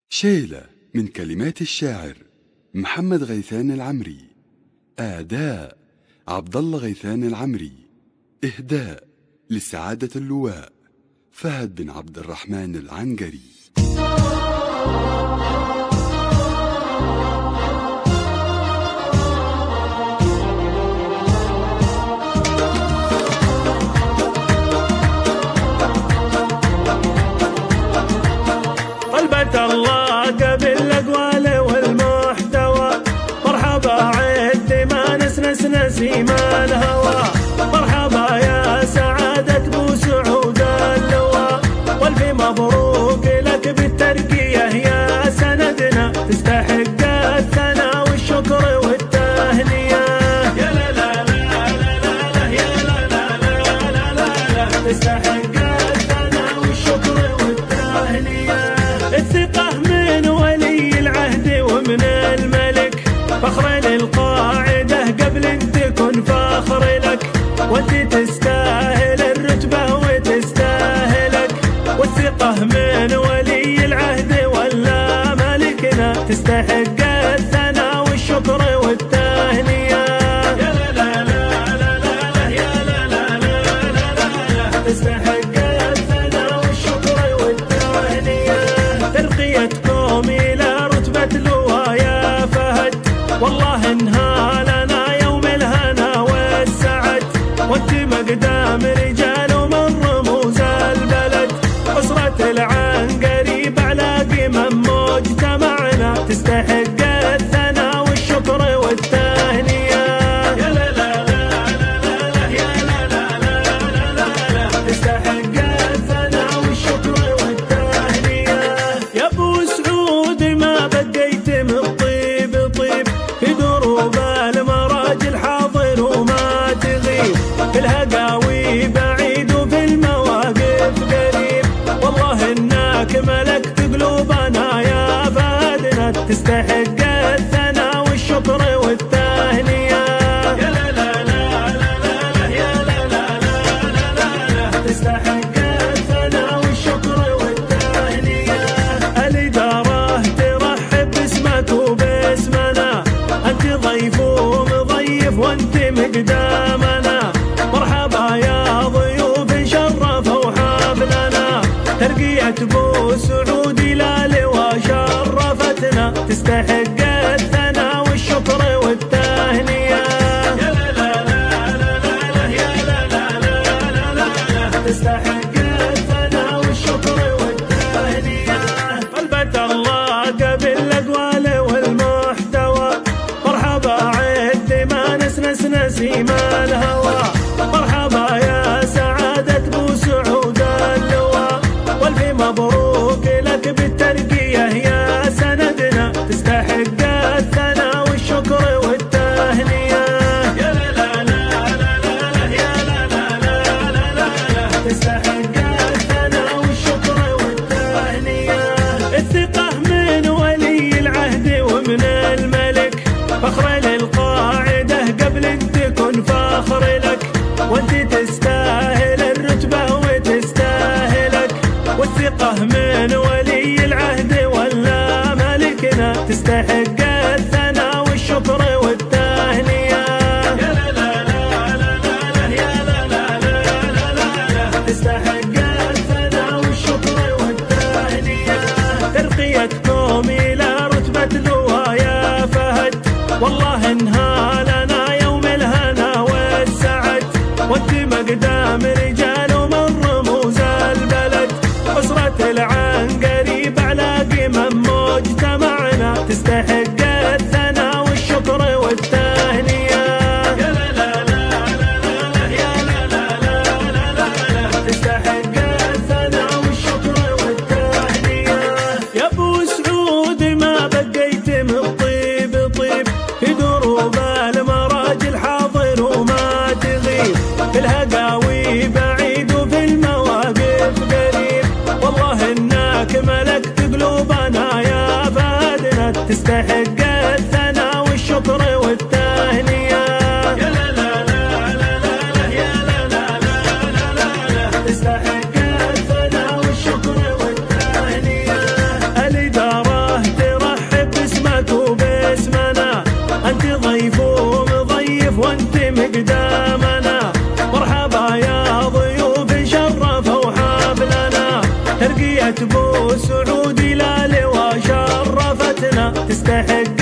شيلة من كلمات الشاعر محمد غيثان العمري. أداء عبد الله غيثان العمري. إهداء لسعادة اللواء فهد بن عبد الرحمن العنقري. طلبة الله قبل الأقوال والمحتوى، مرحبا عد ما نسنس نسيم الهوى، مرحبا يا سعادة بو سعود اللواء، والف مبروك لك بالترقية يا سندنا، تستحق الثناء والشكر والتهنئة. يا لا لا لا لا لا يا لا لا لا لا لا، تستحق الثناء والشكر والتهنئة. الثقة من ولي العهد ومن الملك، فخر للقاعدة قبل ان تكن فخر لك، وانت تستاهل الرتبة وتستاهلك، والثقة من ولي العهد ولا ملكنا، تستحق الثناء والشكر والتهنئة. يا لا لا لا لا لا يا لا لا لا لا لا، تستحق الثناء والشكر والتهنئة. ترقيتكم إلى رتبة لواء يا فهد، والله انها لنا يوم الهنا والسعد، وانت مقدام رجال ومن رموز البلد، أسرة العنقري بعلاقي من مجتمعنا، تستحق الثناء والشكر والتهنئة. يا لا لا لا لا يا لا لا لا لا، تستحق الثناء والشكر والتهنئة. يا ابو سعود ما بقيت من طيب طيب، في دروب المراجل حاضر وما تغيب، في الهقاوي بعيد وفي المواقف قريب، والله انك ملكت قلوبنا يا فهدنا، تستحق الثناء والشكر والتهنئة. يا لا لا لا لا يا لا لا لا، تستحق الثناء والشكر والتهنئة. الإدارة ترحب باسمك وباسمنا، أنت ضيف ومضيف وأنت مقدامنا، مرحبا يا ضيوف شرفوا حفلنا، ترقية بو سعود إلى لواء شرفتنا، تستحق الثناء والشكر والتهنئة. يا لا لا لا لا يا لا لا لا لا، تستحق الثناء والشكر والتهنئة. طلبة الله قبل الأقوال والمحتوى، مرحبا عد ما نسنس نسيم الهوى، مرحبا يا سعادة بو سعود اللواء، والف مبروك لك بالترقية يا سندنا، تستحق الثناء والشكر والتهنئة. يا لا لا لا لا يا لا لا لا لا، تستحق الثناء والشكر والتهنئة. الثقة من ولي العهد ومن الملك، فخر للقاعدة قبل ان تكن فخر لك، وانت تستاهل الرتبة وتستاهلك، والثقة من ولي العهد ولا ملكنا، تستحق الثناء والشكر والتهنئة. يا لا لا لا لا يا لا لا لا لا، تستحق الثناء والشكر والتهنئة. ترقيتكم إلى رتبة لواء يا فهد، والله انها لنا يوم الهنا والسعد، وانت مقدام رجال ومن رموز البلد، أسرة العنقري بعلاقي من مجتمعنا، تستحق الثناء والشكر والتهنئة. يا لا لا لا لا يا لا لا لا لا، تستحق الثناء والشكر والتهنئة. يا ابو سعود ما بقيت من طيب طيب، في دروب المراجل حاضر وما تغيب، في الهقاوي بعيد وفي المواقف قريب، والله انك ملكت قلوبنا يا فهدنا، تستحق الثناء والشكر والتهنئة. يا لا لا لا لا يا لا لا لا، تستحق الثناء والشكر والتهنئة. الإدارة بو سعود إلى لواء شرفتنا، تستحق